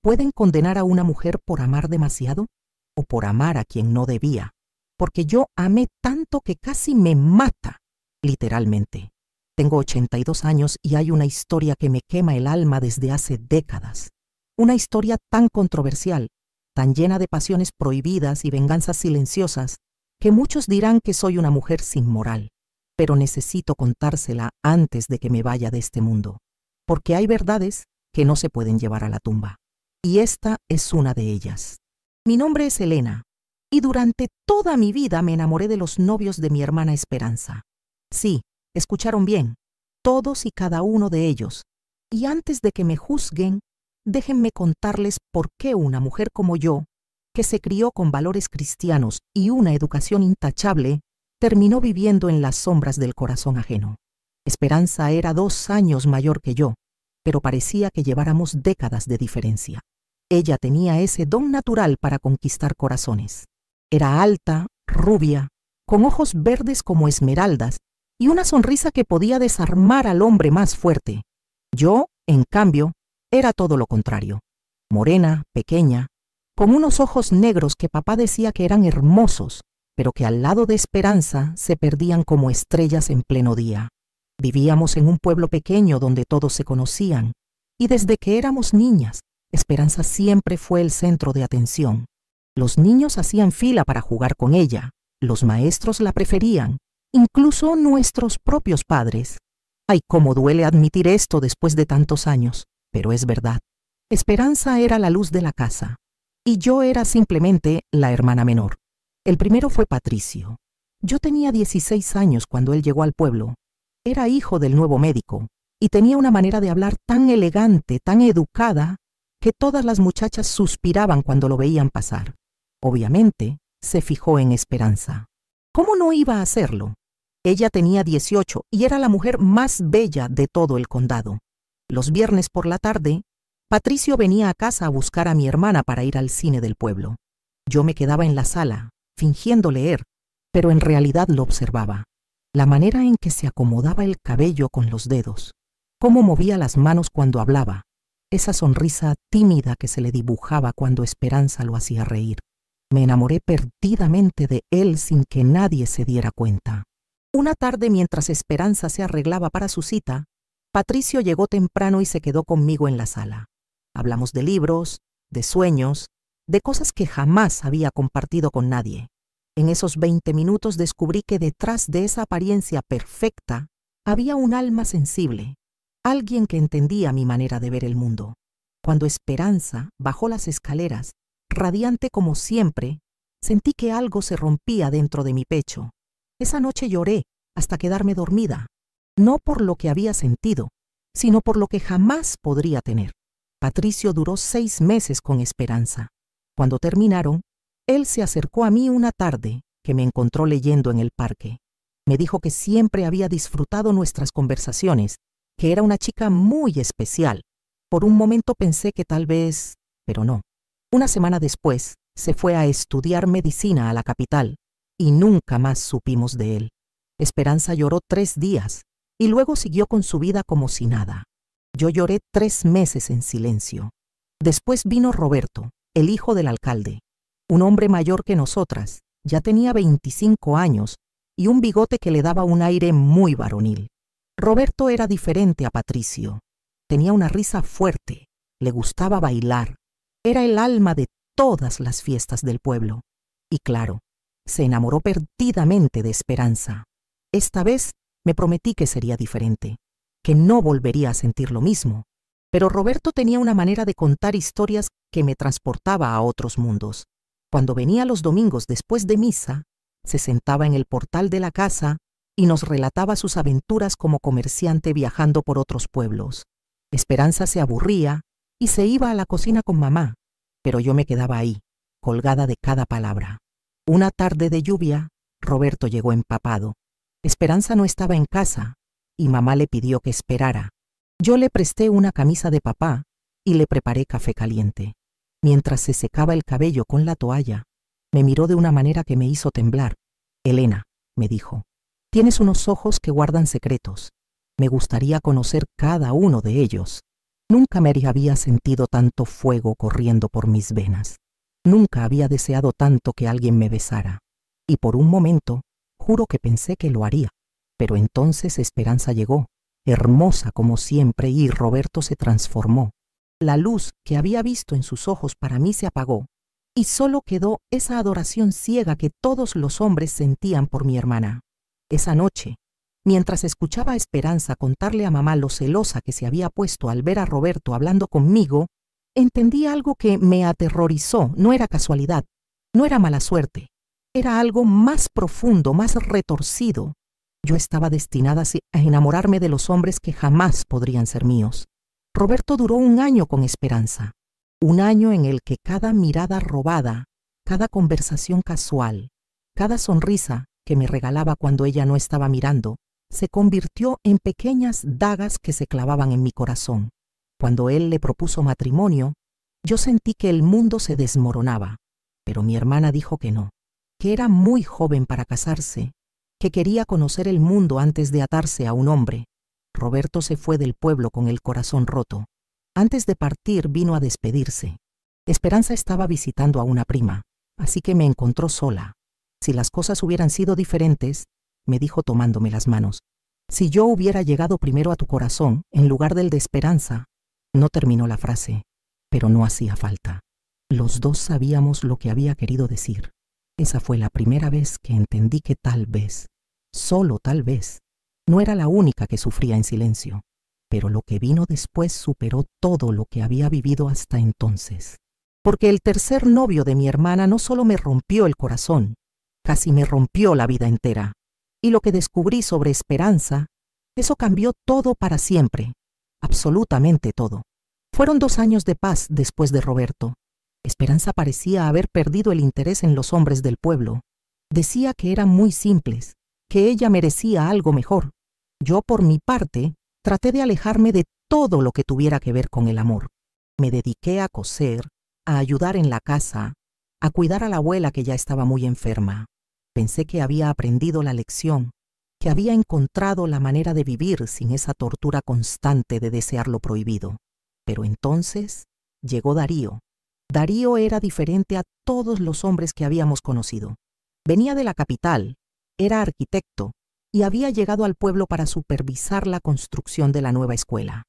¿Pueden condenar a una mujer por amar demasiado o por amar a quien no debía? Porque yo amé tanto que casi me mata, literalmente. Tengo 82 años y hay una historia que me quema el alma desde hace décadas. Una historia tan controversial, tan llena de pasiones prohibidas y venganzas silenciosas, que muchos dirán que soy una mujer sin moral. Pero necesito contársela antes de que me vaya de este mundo, porque hay verdades que no se pueden llevar a la tumba. Y esta es una de ellas. Mi nombre es Elena, y durante toda mi vida me enamoré de los novios de mi hermana Esperanza. Sí, escucharon bien, todos y cada uno de ellos. Y antes de que me juzguen, déjenme contarles por qué una mujer como yo, que se crió con valores cristianos y una educación intachable, terminó viviendo en las sombras del corazón ajeno. Esperanza era 2 años mayor que yo, pero parecía que lleváramos décadas de diferencia. Ella tenía ese don natural para conquistar corazones. Era alta, rubia, con ojos verdes como esmeraldas y una sonrisa que podía desarmar al hombre más fuerte. Yo, en cambio, era todo lo contrario. Morena, pequeña, con unos ojos negros que papá decía que eran hermosos, pero que al lado de Esperanza se perdían como estrellas en pleno día. Vivíamos en un pueblo pequeño donde todos se conocían, y desde que éramos niñas, Esperanza siempre fue el centro de atención. Los niños hacían fila para jugar con ella, los maestros la preferían, incluso nuestros propios padres. Ay, cómo duele admitir esto después de tantos años, pero es verdad. Esperanza era la luz de la casa, y yo era simplemente la hermana menor. El primero fue Patricio. Yo tenía 16 años cuando él llegó al pueblo. Era hijo del nuevo médico, y tenía una manera de hablar tan elegante, tan educada, que todas las muchachas suspiraban cuando lo veían pasar. Obviamente, se fijó en Esperanza. ¿Cómo no iba a hacerlo? Ella tenía 18 y era la mujer más bella de todo el condado. Los viernes por la tarde, Patricio venía a casa a buscar a mi hermana para ir al cine del pueblo. Yo me quedaba en la sala, fingiendo leer, pero en realidad lo observaba. La manera en que se acomodaba el cabello con los dedos, cómo movía las manos cuando hablaba, esa sonrisa tímida que se le dibujaba cuando Esperanza lo hacía reír. Me enamoré perdidamente de él sin que nadie se diera cuenta. Una tarde, mientras Esperanza se arreglaba para su cita, Patricio llegó temprano y se quedó conmigo en la sala. Hablamos de libros, de sueños, de cosas que jamás había compartido con nadie. En esos 20 minutos descubrí que detrás de esa apariencia perfecta había un alma sensible, alguien que entendía mi manera de ver el mundo. Cuando Esperanza bajó las escaleras, radiante como siempre, sentí que algo se rompía dentro de mi pecho. Esa noche lloré hasta quedarme dormida, no por lo que había sentido, sino por lo que jamás podría tener. Patricio duró 6 meses con Esperanza. Cuando terminaron, él se acercó a mí una tarde que me encontró leyendo en el parque. Me dijo que siempre había disfrutado nuestras conversaciones, que era una chica muy especial. Por un momento pensé que tal vez, pero no. Una semana después, se fue a estudiar medicina a la capital y nunca más supimos de él. Esperanza lloró 3 días y luego siguió con su vida como si nada. Yo lloré 3 meses en silencio. Después vino Roberto, el hijo del alcalde, un hombre mayor que nosotras, ya tenía 25 años y un bigote que le daba un aire muy varonil. Roberto era diferente a Patricio. Tenía una risa fuerte, le gustaba bailar, era el alma de todas las fiestas del pueblo. Y claro, se enamoró perdidamente de Esperanza. Esta vez me prometí que sería diferente, que no volvería a sentir lo mismo. Pero Roberto tenía una manera de contar historias que me transportaba a otros mundos. Cuando venía los domingos después de misa, se sentaba en el portal de la casa y nos relataba sus aventuras como comerciante viajando por otros pueblos. Esperanza se aburría y se iba a la cocina con mamá, pero yo me quedaba ahí, colgada de cada palabra. Una tarde de lluvia, Roberto llegó empapado. Esperanza no estaba en casa y mamá le pidió que esperara. Yo le presté una camisa de papá y le preparé café caliente. Mientras se secaba el cabello con la toalla, me miró de una manera que me hizo temblar. «Elena», me dijo, «tienes unos ojos que guardan secretos. Me gustaría conocer cada uno de ellos». Nunca me había sentido tanto fuego corriendo por mis venas. Nunca había deseado tanto que alguien me besara. Y por un momento, juro que pensé que lo haría. Pero entonces Esperanza llegó, hermosa como siempre, y Roberto se transformó. La luz que había visto en sus ojos para mí se apagó, y solo quedó esa adoración ciega que todos los hombres sentían por mi hermana. Esa noche, mientras escuchaba a Esperanza contarle a mamá lo celosa que se había puesto al ver a Roberto hablando conmigo, entendí algo que me aterrorizó. No era casualidad, no era mala suerte, era algo más profundo, más retorcido. Yo estaba destinada a enamorarme de los hombres que jamás podrían ser míos. Roberto duró 1 año con Esperanza, 1 año en el que cada mirada robada, cada conversación casual, cada sonrisa que me regalaba cuando ella no estaba mirando, se convirtió en pequeñas dagas que se clavaban en mi corazón. Cuando él le propuso matrimonio, yo sentí que el mundo se desmoronaba, pero mi hermana dijo que no, que era muy joven para casarse, que quería conocer el mundo antes de atarse a un hombre. Roberto se fue del pueblo con el corazón roto. Antes de partir vino a despedirse. Esperanza estaba visitando a una prima, así que me encontró sola. Si las cosas hubieran sido diferentes, me dijo tomándome las manos, si yo hubiera llegado primero a tu corazón en lugar del de Esperanza. No terminó la frase, pero no hacía falta. Los dos sabíamos lo que había querido decir. Esa fue la primera vez que entendí que tal vez, solo tal vez, no era la única que sufría en silencio, pero lo que vino después superó todo lo que había vivido hasta entonces. Porque el tercer novio de mi hermana no solo me rompió el corazón, casi me rompió la vida entera. Y lo que descubrí sobre Esperanza, eso cambió todo para siempre, absolutamente todo. Fueron 2 años de paz después de Roberto. Esperanza parecía haber perdido el interés en los hombres del pueblo. Decía que eran muy simples, que ella merecía algo mejor. Yo, por mi parte, traté de alejarme de todo lo que tuviera que ver con el amor. Me dediqué a coser, a ayudar en la casa, a cuidar a la abuela que ya estaba muy enferma. Pensé que había aprendido la lección, que había encontrado la manera de vivir sin esa tortura constante de desear lo prohibido. Pero entonces llegó Darío. Darío era diferente a todos los hombres que habíamos conocido. Venía de la capital, era arquitecto y había llegado al pueblo para supervisar la construcción de la nueva escuela.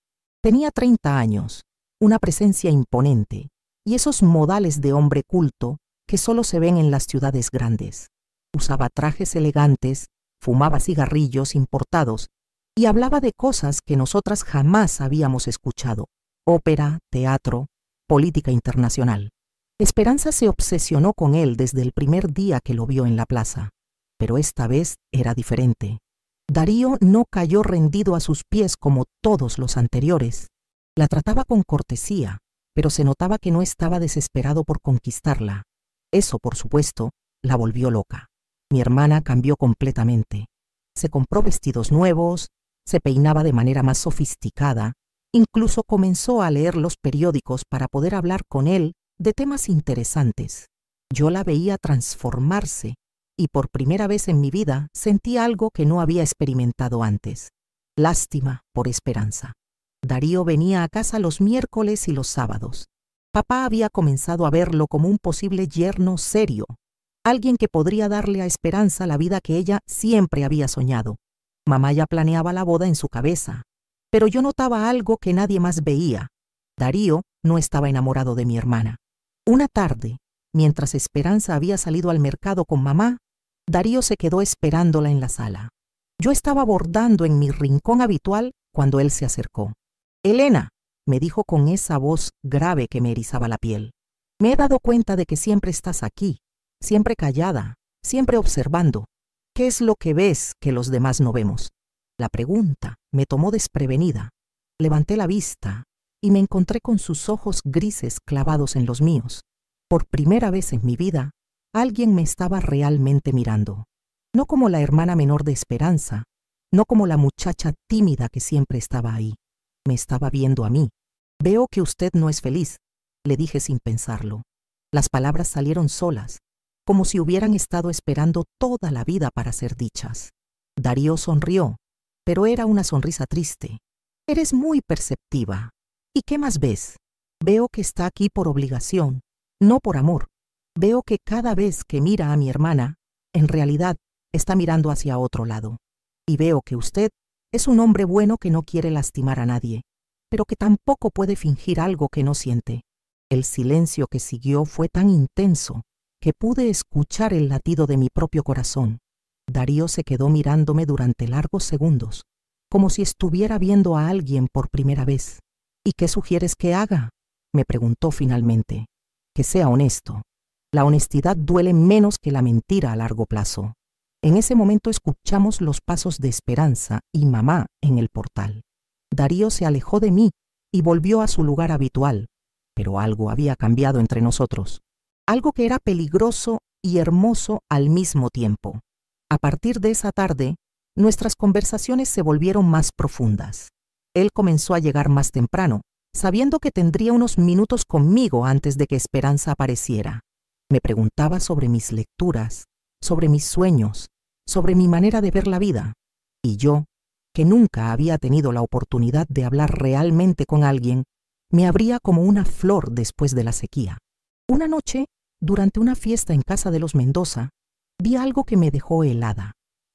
Tenía 30 años, una presencia imponente y esos modales de hombre culto que solo se ven en las ciudades grandes. Usaba trajes elegantes, fumaba cigarrillos importados y hablaba de cosas que nosotras jamás habíamos escuchado: ópera, teatro, política internacional. Esperanza se obsesionó con él desde el primer día que lo vio en la plaza, pero esta vez era diferente. Darío no cayó rendido a sus pies como todos los anteriores. La trataba con cortesía, pero se notaba que no estaba desesperado por conquistarla. Eso, por supuesto, la volvió loca. Mi hermana cambió completamente. Se compró vestidos nuevos, se peinaba de manera más sofisticada, incluso comenzó a leer los periódicos para poder hablar con él de temas interesantes. Yo la veía transformarse y por primera vez en mi vida sentí algo que no había experimentado antes: lástima por Esperanza. Darío venía a casa los miércoles y los sábados. Papá había comenzado a verlo como un posible yerno serio, alguien que podría darle a Esperanza la vida que ella siempre había soñado. Mamá ya planeaba la boda en su cabeza, pero yo notaba algo que nadie más veía. Darío no estaba enamorado de mi hermana. Una tarde, mientras Esperanza había salido al mercado con mamá, Darío se quedó esperándola en la sala. Yo estaba bordando en mi rincón habitual cuando él se acercó. «Elena», me dijo con esa voz grave que me erizaba la piel, «me he dado cuenta de que siempre estás aquí, siempre callada, siempre observando. ¿Qué es lo que ves que los demás no vemos?». La pregunta me tomó desprevenida. Levanté la vista y me encontré con sus ojos grises clavados en los míos. Por primera vez en mi vida, alguien me estaba realmente mirando. No como la hermana menor de Esperanza, no como la muchacha tímida que siempre estaba ahí. Me estaba viendo a mí. «Veo que usted no es feliz», le dije sin pensarlo. Las palabras salieron solas, como si hubieran estado esperando toda la vida para ser dichas. Darío sonrió, pero era una sonrisa triste. «Eres muy perceptiva. ¿Y qué más ves? Veo que está aquí por obligación, no por amor. Veo que cada vez que mira a mi hermana, en realidad está mirando hacia otro lado. Y veo que usted es un hombre bueno que no quiere lastimar a nadie, pero que tampoco puede fingir algo que no siente. El silencio que siguió fue tan intenso que pude escuchar el latido de mi propio corazón. Darío se quedó mirándome durante largos segundos, como si estuviera viendo a alguien por primera vez. ¿Y qué sugieres que haga?, me preguntó finalmente. Que sea honesto. La honestidad duele menos que la mentira a largo plazo. En ese momento escuchamos los pasos de Esperanza y mamá en el portal. Darío se alejó de mí y volvió a su lugar habitual, pero algo había cambiado entre nosotros. Algo que era peligroso y hermoso al mismo tiempo. A partir de esa tarde, nuestras conversaciones se volvieron más profundas. Él comenzó a llegar más temprano, sabiendo que tendría unos minutos conmigo antes de que Esperanza apareciera. Me preguntaba sobre mis lecturas, sobre mis sueños, sobre mi manera de ver la vida. Y yo, que nunca había tenido la oportunidad de hablar realmente con alguien, me abría como una flor después de la sequía. Una noche, durante una fiesta en casa de los Mendoza, vi algo que me dejó helada.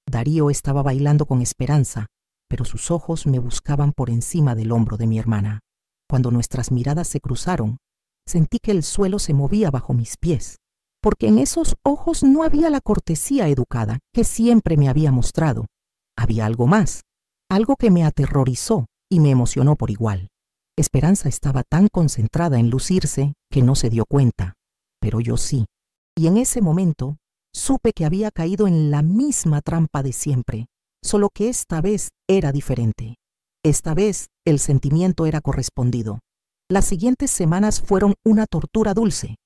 Darío estaba bailando con Esperanza, pero sus ojos me buscaban por encima del hombro de mi hermana. Cuando nuestras miradas se cruzaron, sentí que el suelo se movía bajo mis pies, porque en esos ojos no había la cortesía educada que siempre me había mostrado. Había algo más, algo que me aterrorizó y me emocionó por igual. Esperanza estaba tan concentrada en lucirse que no se dio cuenta, pero yo sí. Y en ese momento supe que había caído en la misma trampa de siempre, solo que esta vez era diferente. Esta vez el sentimiento era correspondido. Las siguientes semanas fueron una tortura dulce.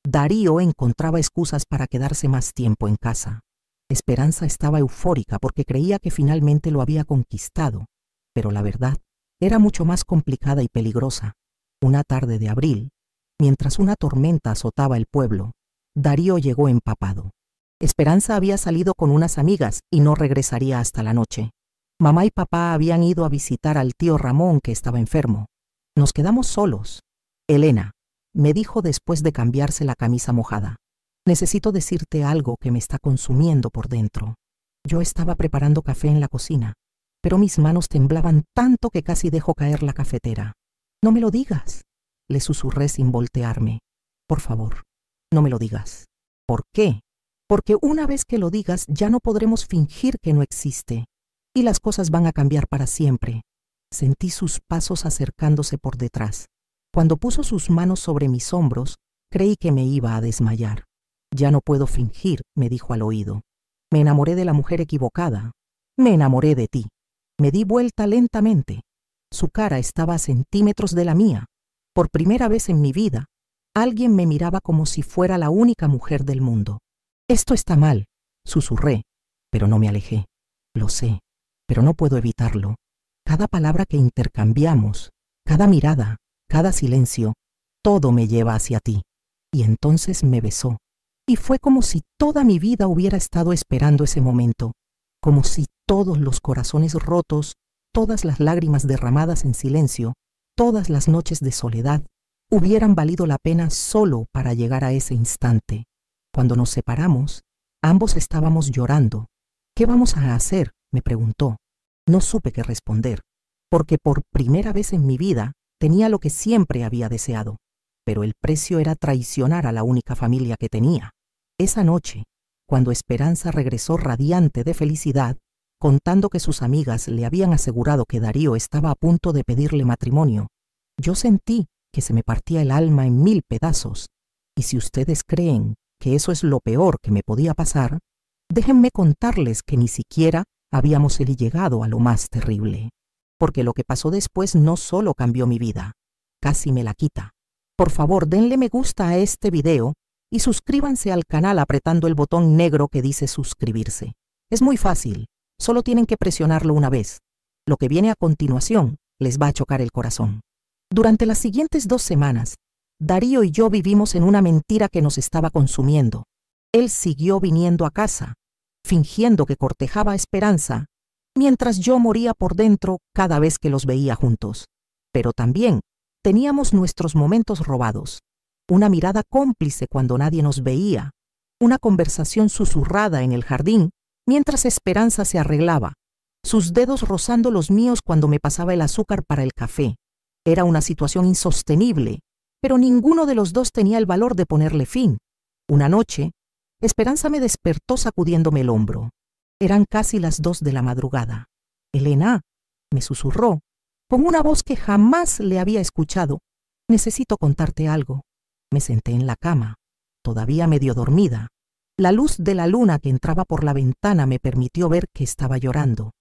Darío encontraba excusas para quedarse más tiempo en casa. Esperanza estaba eufórica porque creía que finalmente lo había conquistado, pero la verdad era mucho más complicada y peligrosa. Una tarde de abril, mientras una tormenta azotaba el pueblo, Darío llegó empapado. Esperanza había salido con unas amigas y no regresaría hasta la noche. Mamá y papá habían ido a visitar al tío Ramón, que estaba enfermo. Nos quedamos solos. Elena, me dijo después de cambiarse la camisa mojada, necesito decirte algo que me está consumiendo por dentro. Yo estaba preparando café en la cocina, pero mis manos temblaban tanto que casi dejo caer la cafetera. No me lo digas, le susurré sin voltearme. Por favor, no me lo digas. ¿Por qué? Porque una vez que lo digas ya no podremos fingir que no existe. Y las cosas van a cambiar para siempre. Sentí sus pasos acercándose por detrás. Cuando puso sus manos sobre mis hombros, creí que me iba a desmayar. Ya no puedo fingir, me dijo al oído. Me enamoré de la mujer equivocada. Me enamoré de ti. Me di vuelta lentamente. Su cara estaba a centímetros de la mía. Por primera vez en mi vida, alguien me miraba como si fuera la única mujer del mundo. Esto está mal, susurré, pero no me alejé. Lo sé, pero no puedo evitarlo. Cada palabra que intercambiamos, cada mirada, cada silencio, todo me lleva hacia ti. Y entonces me besó. Y fue como si toda mi vida hubiera estado esperando ese momento, como si todos los corazones rotos, todas las lágrimas derramadas en silencio, todas las noches de soledad, hubieran valido la pena solo para llegar a ese instante. Cuando nos separamos, ambos estábamos llorando. ¿Qué vamos a hacer?, me preguntó. No supe qué responder, porque por primera vez en mi vida tenía lo que siempre había deseado, pero el precio era traicionar a la única familia que tenía. Esa noche, cuando Esperanza regresó radiante de felicidad, contando que sus amigas le habían asegurado que Darío estaba a punto de pedirle matrimonio, yo sentí que se me partía el alma en 1000 pedazos. Y si ustedes creen que eso es lo peor que me podía pasar, déjenme contarles que ni siquiera habíamos llegado a lo más terrible. Porque lo que pasó después no solo cambió mi vida, casi me la quita. Por favor, denle me gusta a este video y suscríbanse al canal apretando el botón negro que dice suscribirse. Es muy fácil, solo tienen que presionarlo una vez. Lo que viene a continuación les va a chocar el corazón. Durante las siguientes 2 semanas, Darío y yo vivimos en una mentira que nos estaba consumiendo. Él siguió viniendo a casa, fingiendo que cortejaba a Esperanza, mientras yo moría por dentro cada vez que los veía juntos. Pero también Teníamos nuestros momentos robados, una mirada cómplice cuando nadie nos veía, una conversación susurrada en el jardín mientras Esperanza se arreglaba, sus dedos rozando los míos cuando me pasaba el azúcar para el café. Era una situación insostenible, pero ninguno de los dos tenía el valor de ponerle fin. Una noche, Esperanza me despertó sacudiéndome el hombro. Eran casi las 2 de la madrugada. «Elena», me susurró, con una voz que jamás le había escuchado, «necesito contarte algo». Me senté en la cama, todavía medio dormida. La luz de la luna que entraba por la ventana me permitió ver que estaba llorando.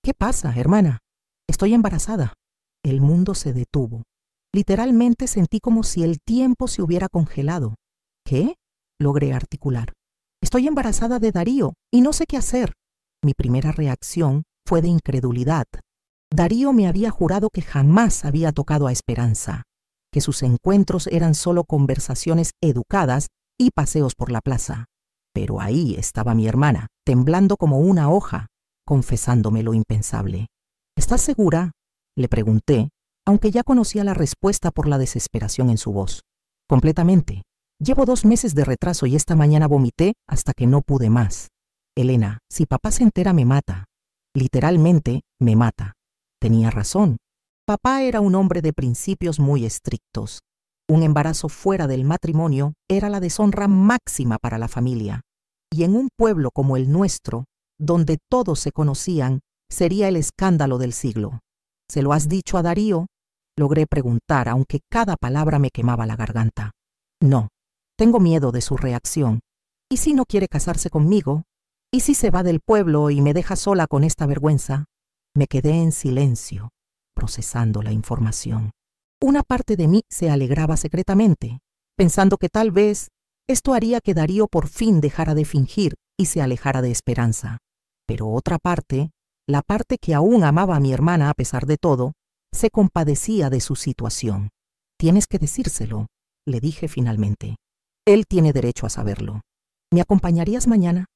«¿Qué pasa, hermana?» «Estoy embarazada». El mundo se detuvo. Literalmente sentí como si el tiempo se hubiera congelado. «¿Qué?», logré articular. «Estoy embarazada de Darío y no sé qué hacer». Mi primera reacción fue de incredulidad. Darío me había jurado que jamás había tocado a Esperanza, que sus encuentros eran solo conversaciones educadas y paseos por la plaza. Pero ahí estaba mi hermana, temblando como una hoja, confesándome lo impensable. «¿Estás segura?», le pregunté, aunque ya conocía la respuesta por la desesperación en su voz. «Completamente. Llevo 2 meses de retraso y esta mañana vomité hasta que no pude más. Elena, si papá se entera me mata. Literalmente me mata». Tenía razón. Papá era un hombre de principios muy estrictos. Un embarazo fuera del matrimonio era la deshonra máxima para la familia. Y en un pueblo como el nuestro, donde todos se conocían, sería el escándalo del siglo. «¿Se lo has dicho a Darío?», logré preguntar, aunque cada palabra me quemaba la garganta. «No, tengo miedo de su reacción. ¿Y si no quiere casarse conmigo? ¿Y si se va del pueblo y me deja sola con esta vergüenza?». Me quedé en silencio, procesando la información. Una parte de mí se alegraba secretamente, pensando que tal vez esto haría que Darío por fin dejara de fingir y se alejara de Esperanza. Pero otra parte, la parte que aún amaba a mi hermana a pesar de todo, se compadecía de su situación. «Tienes que decírselo», le dije finalmente. «Él tiene derecho a saberlo. ¿Me acompañarías mañana?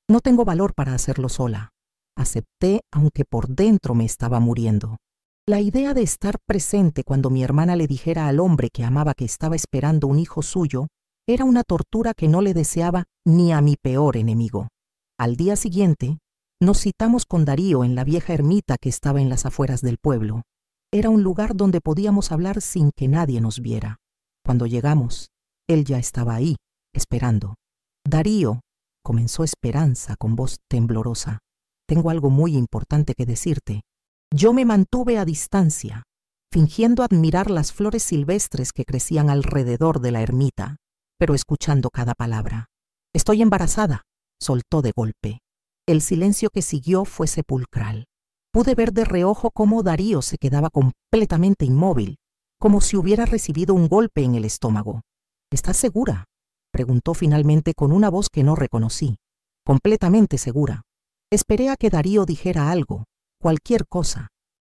No tengo valor para hacerlo sola». Acepté, aunque por dentro me estaba muriendo. La idea de estar presente cuando mi hermana le dijera al hombre que amaba que estaba esperando un hijo suyo era una tortura que no le deseaba ni a mi peor enemigo. Al día siguiente, nos citamos con Darío en la vieja ermita que estaba en las afueras del pueblo. Era un lugar donde podíamos hablar sin que nadie nos viera. Cuando llegamos, él ya estaba ahí, esperando. «Darío», comenzó Esperanza con voz temblorosa, «tengo algo muy importante que decirte». Yo me mantuve a distancia, fingiendo admirar las flores silvestres que crecían alrededor de la ermita, pero escuchando cada palabra. «Estoy embarazada», soltó de golpe. El silencio que siguió fue sepulcral. Pude ver de reojo cómo Darío se quedaba completamente inmóvil, como si hubiera recibido un golpe en el estómago. «¿Estás segura?», preguntó finalmente con una voz que no reconocí. «Completamente segura». Esperé a que Darío dijera algo, cualquier cosa,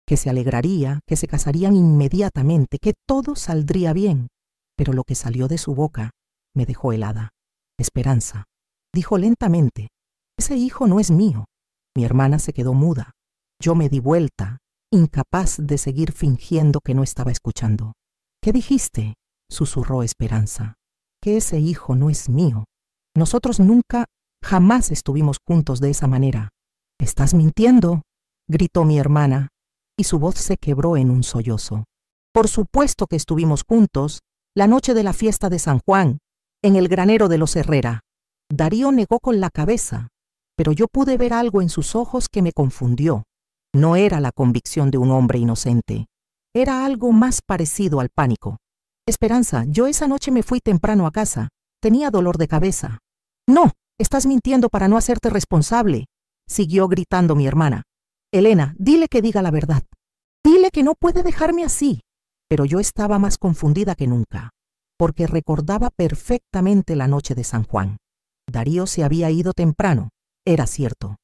que se alegraría, que se casarían inmediatamente, que todo saldría bien. Pero lo que salió de su boca me dejó helada. «Esperanza», dijo lentamente, «ese hijo no es mío». Mi hermana se quedó muda. Yo me di vuelta, incapaz de seguir fingiendo que no estaba escuchando. «¿Qué dijiste?», susurró Esperanza. «Que ese hijo no es mío. Nosotros nunca, jamás estuvimos juntos de esa manera». «¿Estás mintiendo?», gritó mi hermana, y su voz se quebró en un sollozo. «Por supuesto que estuvimos juntos, la noche de la fiesta de San Juan, en el granero de los Herrera». Darío negó con la cabeza, pero yo pude ver algo en sus ojos que me confundió. No era la convicción de un hombre inocente, era algo más parecido al pánico. «Esperanza, yo esa noche me fui temprano a casa, tenía dolor de cabeza». «No, estás mintiendo para no hacerte responsable», siguió gritando mi hermana. «Elena, dile que diga la verdad. Dile que no puede dejarme así». Pero yo estaba más confundida que nunca, porque recordaba perfectamente la noche de San Juan. Darío se había ido temprano, era cierto.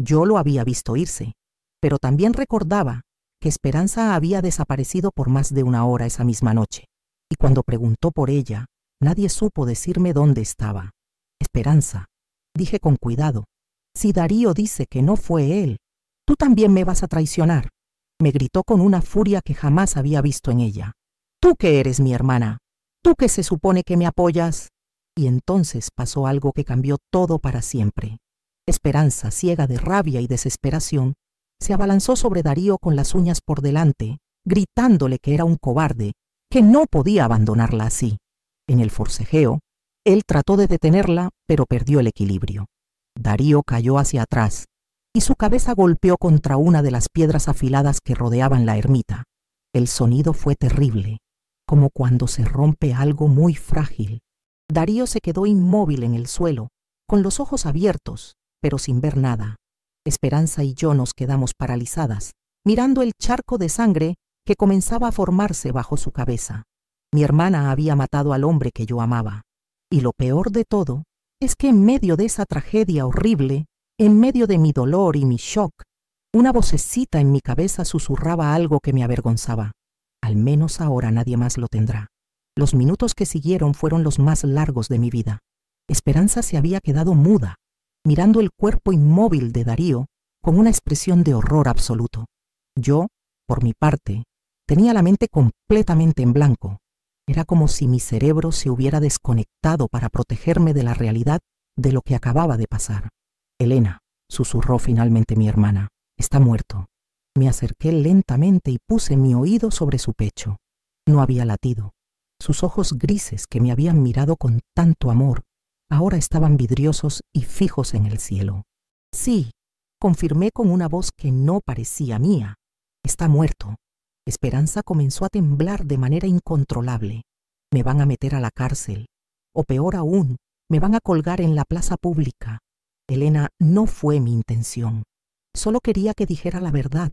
Yo lo había visto irse, pero también recordaba que Esperanza había desaparecido por más de 1 hora esa misma noche. Y cuando preguntó por ella, nadie supo decirme dónde estaba. «Esperanza», dije con cuidado, «si Darío dice que no fue él, tú también me vas a traicionar», me gritó con una furia que jamás había visto en ella. ¿Tú que eres mi hermana? ¿Tú que se supone que me apoyas? Y entonces pasó algo que cambió todo para siempre. Esperanza, ciega de rabia y desesperación, se abalanzó sobre Darío con las uñas por delante, gritándole que era un cobarde, que no podía abandonarla así. En el forcejeo, él trató de detenerla, pero perdió el equilibrio. Darío cayó hacia atrás, y su cabeza golpeó contra una de las piedras afiladas que rodeaban la ermita. El sonido fue terrible, como cuando se rompe algo muy frágil. Darío se quedó inmóvil en el suelo, con los ojos abiertos, pero sin ver nada. Esperanza y yo nos quedamos paralizadas, mirando el charco de sangre que comenzaba a formarse bajo su cabeza. Mi hermana había matado al hombre que yo amaba. Y lo peor de todo es que en medio de esa tragedia horrible, en medio de mi dolor y mi shock, una vocecita en mi cabeza susurraba algo que me avergonzaba. Al menos ahora nadie más lo tendrá. Los minutos que siguieron fueron los más largos de mi vida. Esperanza se había quedado muda, mirando el cuerpo inmóvil de Darío con una expresión de horror absoluto. Yo, por mi parte, tenía la mente completamente en blanco. Era como si mi cerebro se hubiera desconectado para protegerme de la realidad de lo que acababa de pasar. Elena, susurró finalmente mi hermana, está muerto. Me acerqué lentamente y puse mi oído sobre su pecho. No había latido. Sus ojos grises que me habían mirado con tanto amor, ahora estaban vidriosos y fijos en el cielo. Sí, confirmé con una voz que no parecía mía. Está muerto. Esperanza comenzó a temblar de manera incontrolable. Me van a meter a la cárcel. O peor aún, me van a colgar en la plaza pública. Elena, no fue mi intención. Solo quería que dijera la verdad.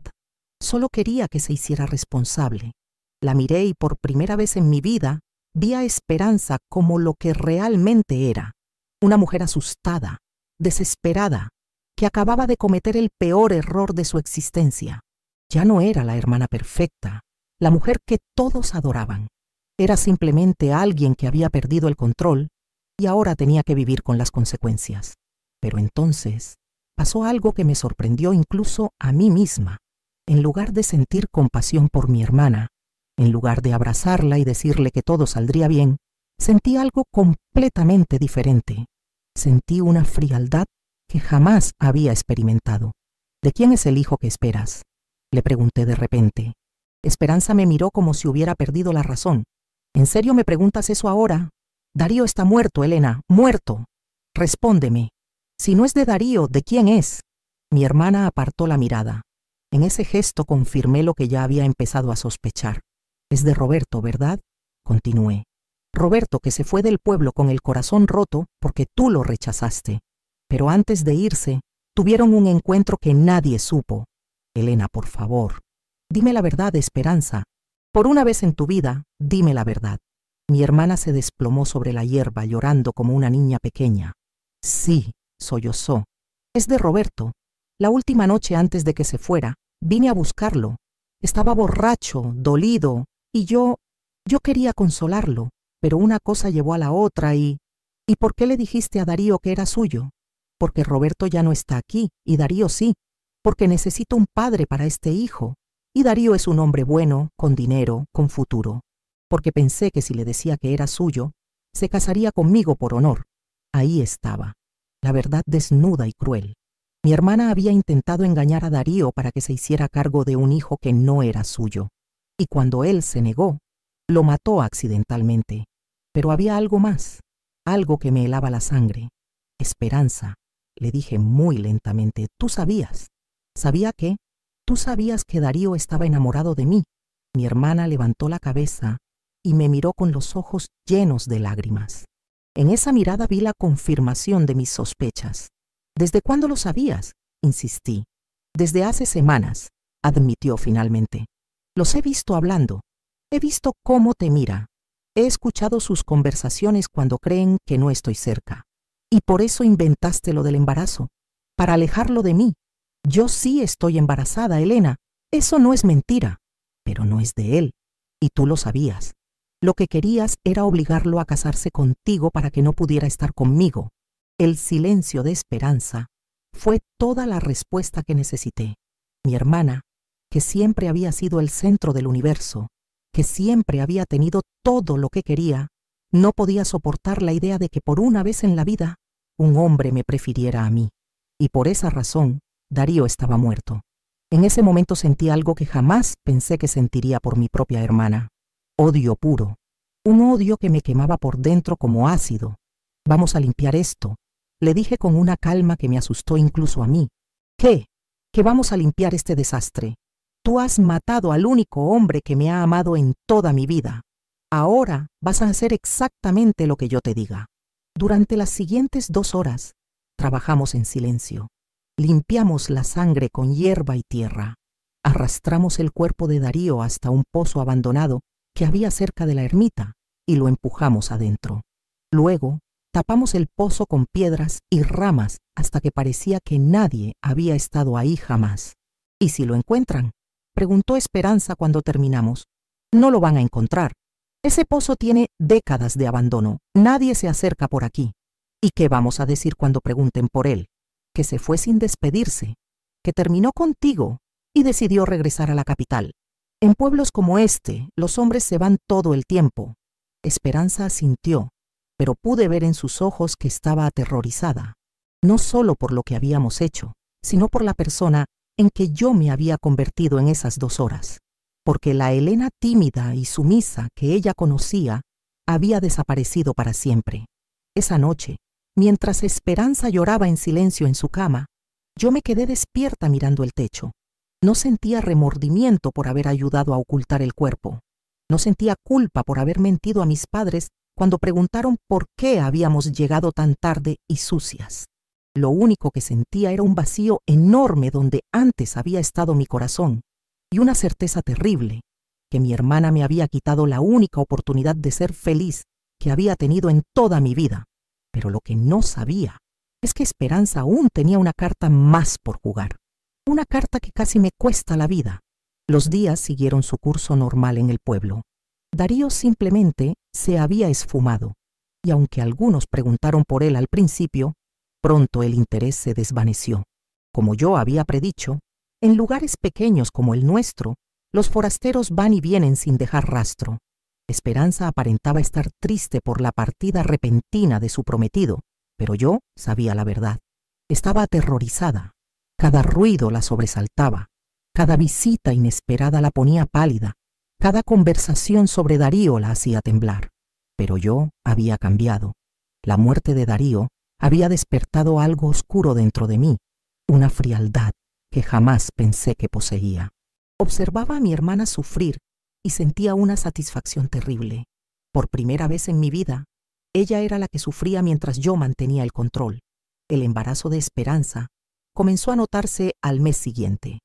Solo quería que se hiciera responsable. La miré y por primera vez en mi vida vi a Esperanza como lo que realmente era. Una mujer asustada, desesperada, que acababa de cometer el peor error de su existencia. Ya no era la hermana perfecta, la mujer que todos adoraban. Era simplemente alguien que había perdido el control y ahora tenía que vivir con las consecuencias. Pero entonces pasó algo que me sorprendió incluso a mí misma. En lugar de sentir compasión por mi hermana, en lugar de abrazarla y decirle que todo saldría bien, sentí algo completamente diferente. Sentí una frialdad que jamás había experimentado. ¿De quién es el hijo que esperas?, le pregunté de repente. Esperanza me miró como si hubiera perdido la razón. ¿En serio me preguntas eso ahora? Darío está muerto, Elena, muerto. Respóndeme. Si no es de Darío, ¿de quién es? Mi hermana apartó la mirada. En ese gesto confirmé lo que ya había empezado a sospechar. Es de Roberto, ¿verdad? Continué. Roberto, que se fue del pueblo con el corazón roto porque tú lo rechazaste. Pero antes de irse, tuvieron un encuentro que nadie supo. Elena, por favor, dime la verdad, Esperanza. Por una vez en tu vida, dime la verdad. Mi hermana se desplomó sobre la hierba llorando como una niña pequeña. Sí, sollozó. Es de Roberto. La última noche antes de que se fuera, vine a buscarlo. Estaba borracho, dolido, y yo quería consolarlo, pero una cosa llevó a la otra y... ¿Y por qué le dijiste a Darío que era suyo? Porque Roberto ya no está aquí, y Darío sí. Porque necesito un padre para este hijo. Y Darío es un hombre bueno, con dinero, con futuro. Porque pensé que si le decía que era suyo, se casaría conmigo por honor. Ahí estaba, la verdad desnuda y cruel. Mi hermana había intentado engañar a Darío para que se hiciera cargo de un hijo que no era suyo. Y cuando él se negó, lo mató accidentalmente. Pero había algo más, algo que me helaba la sangre. Esperanza, le dije muy lentamente, tú sabías. ¿Sabía qué? Tú sabías que Darío estaba enamorado de mí. Mi hermana levantó la cabeza y me miró con los ojos llenos de lágrimas. En esa mirada vi la confirmación de mis sospechas. ¿Desde cuándo lo sabías?, insistí. Desde hace semanas, admitió finalmente. Los he visto hablando. He visto cómo te mira. He escuchado sus conversaciones cuando creen que no estoy cerca. Y por eso inventaste lo del embarazo, para alejarlo de mí. Yo sí estoy embarazada, Elena. Eso no es mentira. Pero no es de él. Y tú lo sabías. Lo que querías era obligarlo a casarse contigo para que no pudiera estar conmigo. El silencio de Esperanza fue toda la respuesta que necesité. Mi hermana, que siempre había sido el centro del universo, que siempre había tenido todo lo que quería, no podía soportar la idea de que por una vez en la vida un hombre me prefiriera a mí. Y por esa razón, Darío estaba muerto. En ese momento sentí algo que jamás pensé que sentiría por mi propia hermana. Odio puro. Un odio que me quemaba por dentro como ácido. Vamos a limpiar esto, le dije con una calma que me asustó incluso a mí. ¿Qué? Que vamos a limpiar este desastre. Tú has matado al único hombre que me ha amado en toda mi vida. Ahora vas a hacer exactamente lo que yo te diga. Durante las siguientes 2 horas, trabajamos en silencio. Limpiamos la sangre con hierba y tierra. Arrastramos el cuerpo de Darío hasta un pozo abandonado que había cerca de la ermita y lo empujamos adentro. Luego, tapamos el pozo con piedras y ramas hasta que parecía que nadie había estado ahí jamás. ¿Y si lo encuentran?, preguntó Esperanza cuando terminamos. No lo van a encontrar. Ese pozo tiene décadas de abandono. Nadie se acerca por aquí. ¿Y qué vamos a decir cuando pregunten por él? Que se fue sin despedirse, que terminó contigo y decidió regresar a la capital. En pueblos como este, los hombres se van todo el tiempo. Esperanza asintió, pero pude ver en sus ojos que estaba aterrorizada, no solo por lo que habíamos hecho, sino por la persona en que yo me había convertido en esas 2 horas, porque la Elena tímida y sumisa que ella conocía había desaparecido para siempre. Esa noche, mientras Esperanza lloraba en silencio en su cama, yo me quedé despierta mirando el techo. No sentía remordimiento por haber ayudado a ocultar el cuerpo. No sentía culpa por haber mentido a mis padres cuando preguntaron por qué habíamos llegado tan tarde y sucias. Lo único que sentía era un vacío enorme donde antes había estado mi corazón y una certeza terrible, que mi hermana me había quitado la única oportunidad de ser feliz que había tenido en toda mi vida. Pero lo que no sabía es que Esperanza aún tenía una carta más por jugar. Una carta que casi me cuesta la vida. Los días siguieron su curso normal en el pueblo. Darío simplemente se había esfumado, y aunque algunos preguntaron por él al principio, pronto el interés se desvaneció. Como yo había predicho, en lugares pequeños como el nuestro, los forasteros van y vienen sin dejar rastro. Esperanza aparentaba estar triste por la partida repentina de su prometido, pero yo sabía la verdad. Estaba aterrorizada. Cada ruido la sobresaltaba. Cada visita inesperada la ponía pálida. Cada conversación sobre Darío la hacía temblar. Pero yo había cambiado. La muerte de Darío había despertado algo oscuro dentro de mí, una frialdad que jamás pensé que poseía. Observaba a mi hermana sufrir y sentía una satisfacción terrible. Por primera vez en mi vida, ella era la que sufría mientras yo mantenía el control. El embarazo de Esperanza comenzó a notarse al mes siguiente.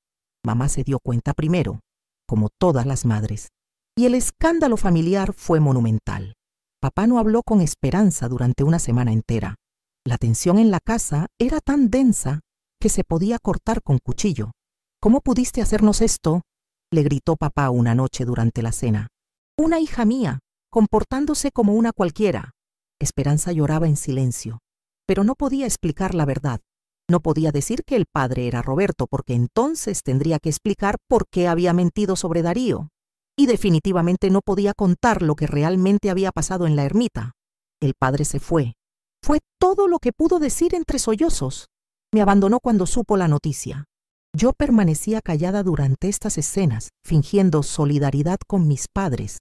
Mamá se dio cuenta primero, como todas las madres, y el escándalo familiar fue monumental. Papá no habló con Esperanza durante una semana entera. La tensión en la casa era tan densa que se podía cortar con cuchillo. ¿Cómo pudiste hacernos esto?, le gritó papá una noche durante la cena. Una hija mía, comportándose como una cualquiera. Esperanza lloraba en silencio, pero no podía explicar la verdad. No podía decir que el padre era Roberto, porque entonces tendría que explicar por qué había mentido sobre Darío. Y definitivamente no podía contar lo que realmente había pasado en la ermita. El padre se fue. Fue todo lo que pudo decir entre sollozos. Me abandonó cuando supo la noticia. Yo permanecía callada durante estas escenas, fingiendo solidaridad con mis padres,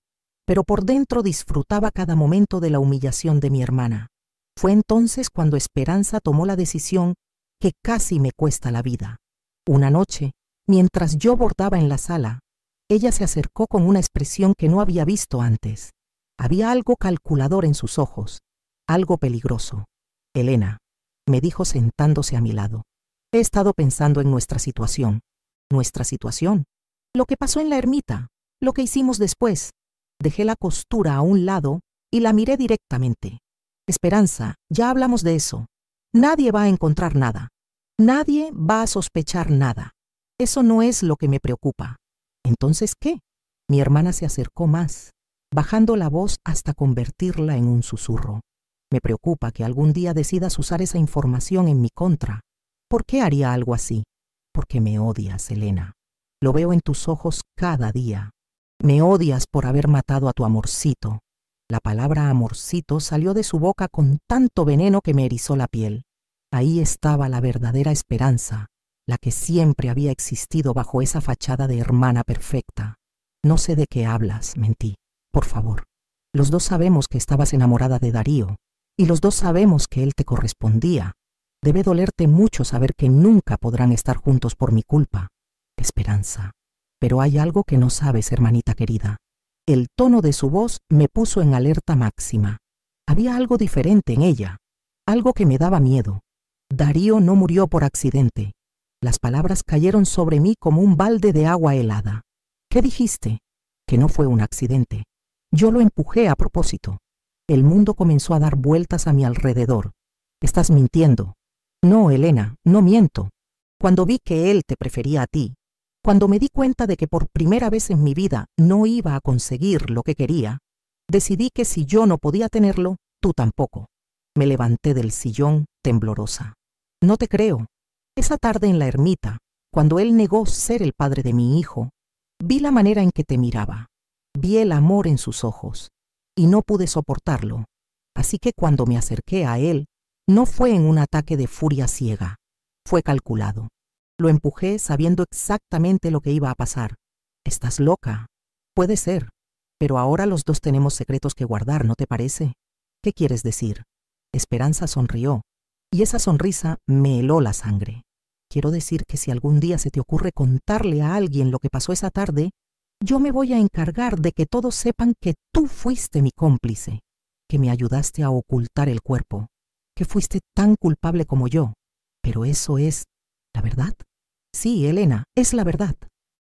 pero por dentro disfrutaba cada momento de la humillación de mi hermana. Fue entonces cuando Esperanza tomó la decisión que casi me cuesta la vida. Una noche, mientras yo bordaba en la sala, ella se acercó con una expresión que no había visto antes. Había algo calculador en sus ojos, algo peligroso. Elena, me dijo sentándose a mi lado. He estado pensando en nuestra situación. ¿Nuestra situación? Lo que pasó en la ermita, lo que hicimos después. Dejé la costura a un lado y la miré directamente. Esperanza, ya hablamos de eso. Nadie va a encontrar nada. Nadie va a sospechar nada. Eso no es lo que me preocupa. ¿Entonces qué? Mi hermana se acercó más, bajando la voz hasta convertirla en un susurro. Me preocupa que algún día decidas usar esa información en mi contra. ¿Por qué haría algo así? Porque me odias, Elena. Lo veo en tus ojos cada día. Me odias por haber matado a tu amorcito. La palabra amorcito salió de su boca con tanto veneno que me erizó la piel. Ahí estaba la verdadera Esperanza, la que siempre había existido bajo esa fachada de hermana perfecta. No sé de qué hablas, mentí. Por favor. Los dos sabemos que estabas enamorada de Darío, y los dos sabemos que él te correspondía. Debe dolerte mucho saber que nunca podrán estar juntos por mi culpa. Esperanza. Pero hay algo que no sabes, hermanita querida. El tono de su voz me puso en alerta máxima. Había algo diferente en ella, algo que me daba miedo. Darío no murió por accidente. Las palabras cayeron sobre mí como un balde de agua helada. ¿Qué dijiste? Que no fue un accidente. Yo lo empujé a propósito. El mundo comenzó a dar vueltas a mi alrededor. Estás mintiendo. No, Elena, no miento. Cuando vi que él te prefería a ti, cuando me di cuenta de que por primera vez en mi vida no iba a conseguir lo que quería, decidí que si yo no podía tenerlo, tú tampoco. Me levanté del sillón temblorosa. No te creo. Esa tarde en la ermita, cuando él negó ser el padre de mi hijo, vi la manera en que te miraba. Vi el amor en sus ojos, y no pude soportarlo. Así que cuando me acerqué a él, no fue en un ataque de furia ciega. Fue calculado. Lo empujé sabiendo exactamente lo que iba a pasar. Estás loca. Puede ser. Pero ahora los dos tenemos secretos que guardar, ¿no te parece? ¿Qué quieres decir? Esperanza sonrió, y esa sonrisa me heló la sangre. Quiero decir que si algún día se te ocurre contarle a alguien lo que pasó esa tarde, yo me voy a encargar de que todos sepan que tú fuiste mi cómplice, que me ayudaste a ocultar el cuerpo, que fuiste tan culpable como yo. Pero eso es la verdad. Sí, Elena, es la verdad.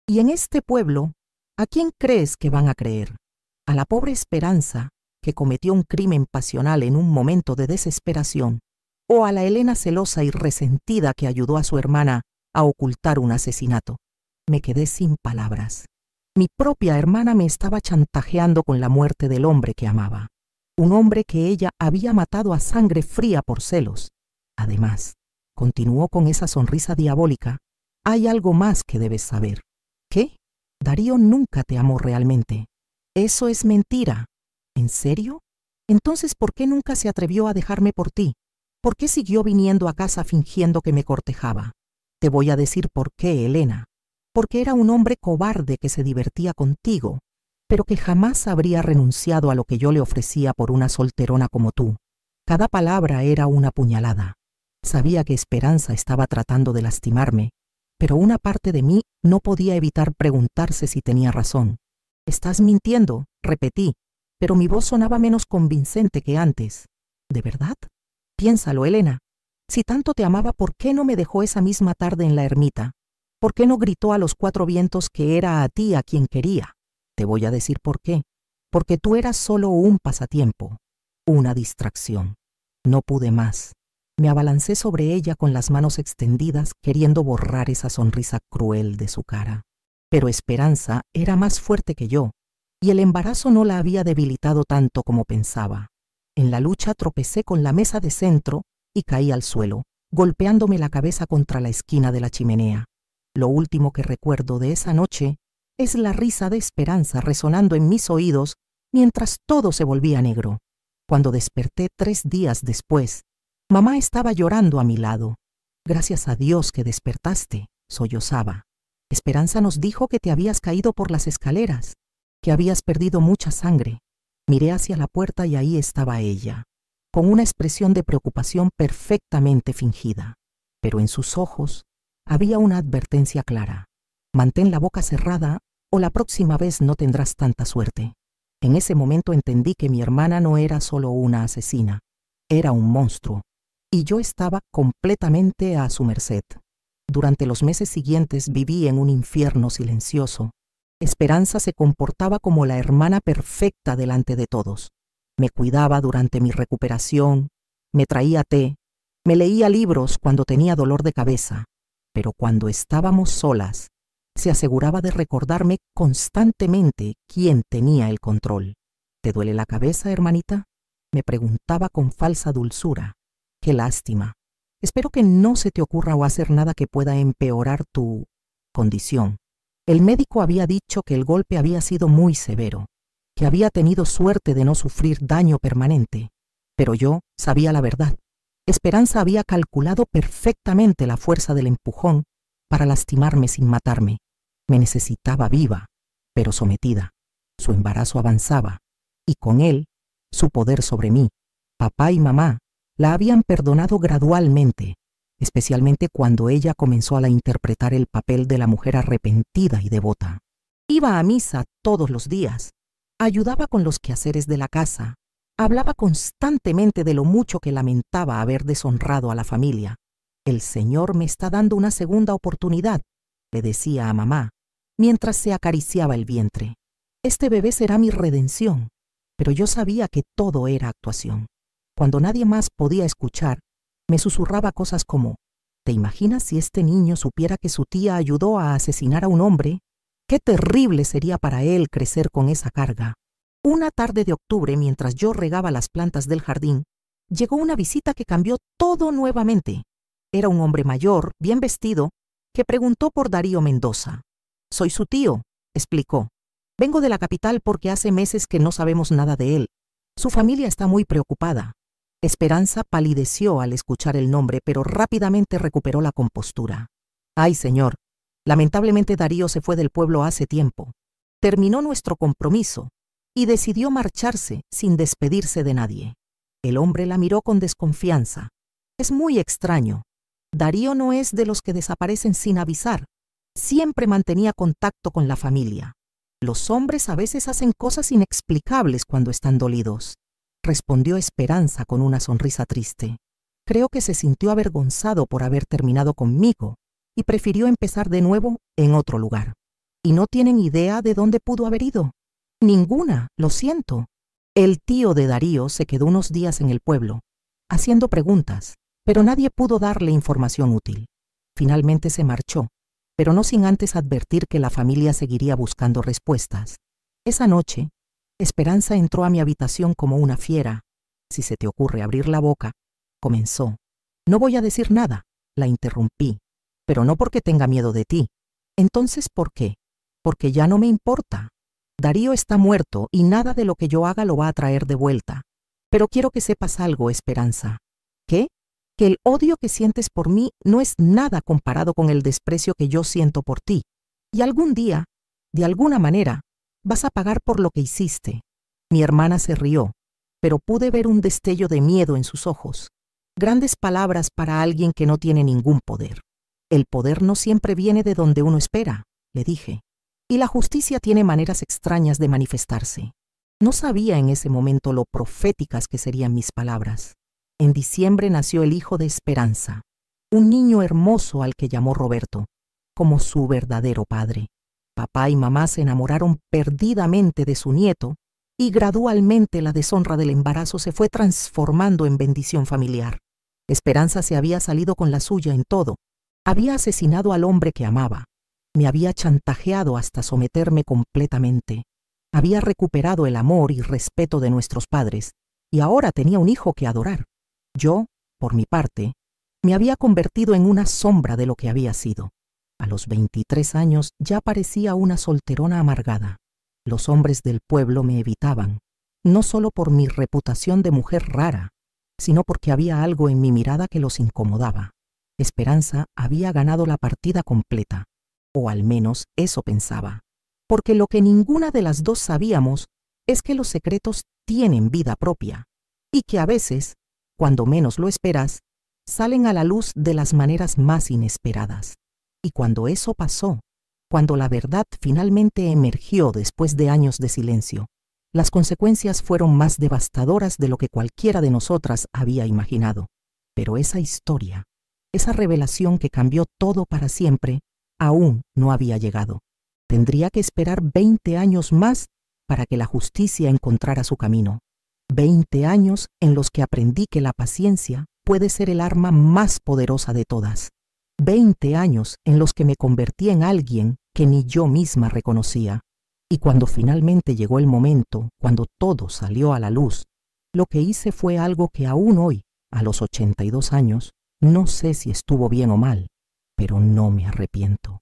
Y en este pueblo, ¿a quién crees que van a creer? ¿A la pobre Esperanza, que cometió un crimen pasional en un momento de desesperación, o a la Elena celosa y resentida que ayudó a su hermana a ocultar un asesinato? Me quedé sin palabras. Mi propia hermana me estaba chantajeando con la muerte del hombre que amaba, un hombre que ella había matado a sangre fría por celos. Además, continuó con esa sonrisa diabólica, hay algo más que debes saber. ¿Qué? Darío nunca te amó realmente. Eso es mentira. ¿En serio? Entonces, ¿por qué nunca se atrevió a dejarme por ti? ¿Por qué siguió viniendo a casa fingiendo que me cortejaba? Te voy a decir por qué, Elena. Porque era un hombre cobarde que se divertía contigo, pero que jamás habría renunciado a lo que yo le ofrecía por una solterona como tú. Cada palabra era una puñalada. Sabía que Esperanza estaba tratando de lastimarme, pero una parte de mí no podía evitar preguntarse si tenía razón. Estás mintiendo, repetí, pero mi voz sonaba menos convincente que antes. ¿De verdad? Piénsalo, Elena. Si tanto te amaba, ¿por qué no me dejó esa misma tarde en la ermita? ¿Por qué no gritó a los cuatro vientos que era a ti a quien quería? Te voy a decir por qué. Porque tú eras solo un pasatiempo, una distracción. No pude más. Me abalancé sobre ella con las manos extendidas, queriendo borrar esa sonrisa cruel de su cara. Pero Esperanza era más fuerte que yo, y el embarazo no la había debilitado tanto como pensaba. En la lucha tropecé con la mesa de centro y caí al suelo, golpeándome la cabeza contra la esquina de la chimenea. Lo último que recuerdo de esa noche es la risa de Esperanza resonando en mis oídos mientras todo se volvía negro. Cuando desperté 3 días después, mamá estaba llorando a mi lado. Gracias a Dios que despertaste, sollozaba. Esperanza nos dijo que te habías caído por las escaleras, que habías perdido mucha sangre. Miré hacia la puerta y ahí estaba ella, con una expresión de preocupación perfectamente fingida. Pero en sus ojos había una advertencia clara. Mantén la boca cerrada o la próxima vez no tendrás tanta suerte. En ese momento entendí que mi hermana no era solo una asesina, era un monstruo, y yo estaba completamente a su merced. Durante los meses siguientes viví en un infierno silencioso. Esperanza se comportaba como la hermana perfecta delante de todos. Me cuidaba durante mi recuperación, me traía té, me leía libros cuando tenía dolor de cabeza, pero cuando estábamos solas, se aseguraba de recordarme constantemente quién tenía el control. ¿Te duele la cabeza, hermanita?, me preguntaba con falsa dulzura. Qué lástima. Espero que no se te ocurra o hacer nada que pueda empeorar tu condición. El médico había dicho que el golpe había sido muy severo, que había tenido suerte de no sufrir daño permanente. Pero yo sabía la verdad. Esperanza había calculado perfectamente la fuerza del empujón para lastimarme sin matarme. Me necesitaba viva, pero sometida. Su embarazo avanzaba, y con él, su poder sobre mí. Papá y mamá la habían perdonado gradualmente, especialmente cuando ella comenzó a interpretar el papel de la mujer arrepentida y devota. Iba a misa todos los días, ayudaba con los quehaceres de la casa, hablaba constantemente de lo mucho que lamentaba haber deshonrado a la familia. El Señor me está dando una segunda oportunidad, le decía a mamá, mientras se acariciaba el vientre. Este bebé será mi redención. Pero yo sabía que todo era actuación. Cuando nadie más podía escuchar, me susurraba cosas como: ¿te imaginas si este niño supiera que su tía ayudó a asesinar a un hombre? ¡Qué terrible sería para él crecer con esa carga! Una tarde de octubre, mientras yo regaba las plantas del jardín, llegó una visita que cambió todo nuevamente. Era un hombre mayor, bien vestido, que preguntó por Darío Mendoza. «Soy su tío», explicó. «Vengo de la capital porque hace meses que no sabemos nada de él. Su familia está muy preocupada». Esperanza palideció al escuchar el nombre, pero rápidamente recuperó la compostura. «Ay, señor, lamentablemente Darío se fue del pueblo hace tiempo. Terminó nuestro compromiso y decidió marcharse sin despedirse de nadie». El hombre la miró con desconfianza. «Es muy extraño. Darío no es de los que desaparecen sin avisar. Siempre mantenía contacto con la familia. Los hombres a veces hacen cosas inexplicables cuando están dolidos», respondió Esperanza con una sonrisa triste. Creo que se sintió avergonzado por haber terminado conmigo y prefirió empezar de nuevo en otro lugar. ¿Y no tienen idea de dónde pudo haber ido? Ninguna, lo siento. El tío de Darío se quedó unos días en el pueblo, haciendo preguntas, pero nadie pudo darle información útil. Finalmente se marchó, pero no sin antes advertir que la familia seguiría buscando respuestas. Esa noche, Esperanza entró a mi habitación como una fiera. «Si se te ocurre abrir la boca», comenzó. «No voy a decir nada», la interrumpí, «pero no porque tenga miedo de ti». «Entonces, ¿por qué?» «Porque ya no me importa. Darío está muerto y nada de lo que yo haga lo va a traer de vuelta. Pero quiero que sepas algo, Esperanza». «¿Qué?» «Que el odio que sientes por mí no es nada comparado con el desprecio que yo siento por ti. Y algún día, de alguna manera, vas a pagar por lo que hiciste». Mi hermana se rió, pero pude ver un destello de miedo en sus ojos. Grandes palabras para alguien que no tiene ningún poder. «El poder no siempre viene de donde uno espera», le dije. «Y la justicia tiene maneras extrañas de manifestarse». No sabía en ese momento lo proféticas que serían mis palabras. En diciembre nació el hijo de Esperanza, un niño hermoso al que llamó Roberto, como su verdadero padre. Papá y mamá se enamoraron perdidamente de su nieto y gradualmente la deshonra del embarazo se fue transformando en bendición familiar. Esperanza se había salido con la suya en todo. Había asesinado al hombre que amaba. Me había chantajeado hasta someterme completamente. Había recuperado el amor y respeto de nuestros padres y ahora tenía un hijo que adorar. Yo, por mi parte, me había convertido en una sombra de lo que había sido. A los 23 años ya parecía una solterona amargada. Los hombres del pueblo me evitaban, no solo por mi reputación de mujer rara, sino porque había algo en mi mirada que los incomodaba. Esperanza había ganado la partida completa, o al menos eso pensaba, porque lo que ninguna de las dos sabíamos es que los secretos tienen vida propia y que a veces, cuando menos lo esperas, salen a la luz de las maneras más inesperadas. Y cuando eso pasó, cuando la verdad finalmente emergió después de años de silencio, las consecuencias fueron más devastadoras de lo que cualquiera de nosotras había imaginado. Pero esa historia, esa revelación que cambió todo para siempre, aún no había llegado. Tendría que esperar 20 años más para que la justicia encontrara su camino. 20 años en los que aprendí que la paciencia puede ser el arma más poderosa de todas. 20 años en los que me convertí en alguien que ni yo misma reconocía. Y cuando finalmente llegó el momento, cuando todo salió a la luz, lo que hice fue algo que aún hoy, a los 82 años, no sé si estuvo bien o mal, pero no me arrepiento.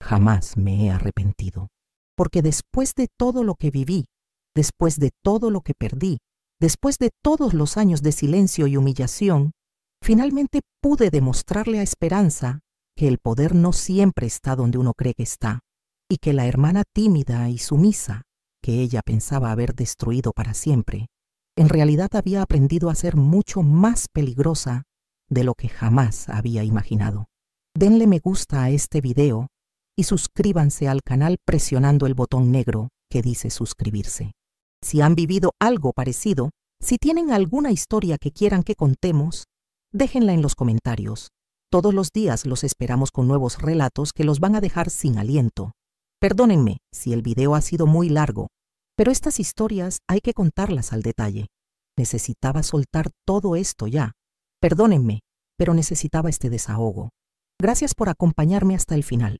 Jamás me he arrepentido, porque después de todo lo que viví, después de todo lo que perdí, después de todos los años de silencio y humillación, finalmente pude demostrarle a Esperanza que el poder no siempre está donde uno cree que está, y que la hermana tímida y sumisa, que ella pensaba haber destruido para siempre, en realidad había aprendido a ser mucho más peligrosa de lo que jamás había imaginado. Denle me gusta a este video y suscríbanse al canal presionando el botón negro que dice suscribirse. Si han vivido algo parecido, si tienen alguna historia que quieran que contemos, déjenla en los comentarios. Todos los días los esperamos con nuevos relatos que los van a dejar sin aliento. Perdónenme si el video ha sido muy largo, pero estas historias hay que contarlas al detalle. Necesitaba soltar todo esto ya. Perdónenme, pero necesitaba este desahogo. Gracias por acompañarme hasta el final.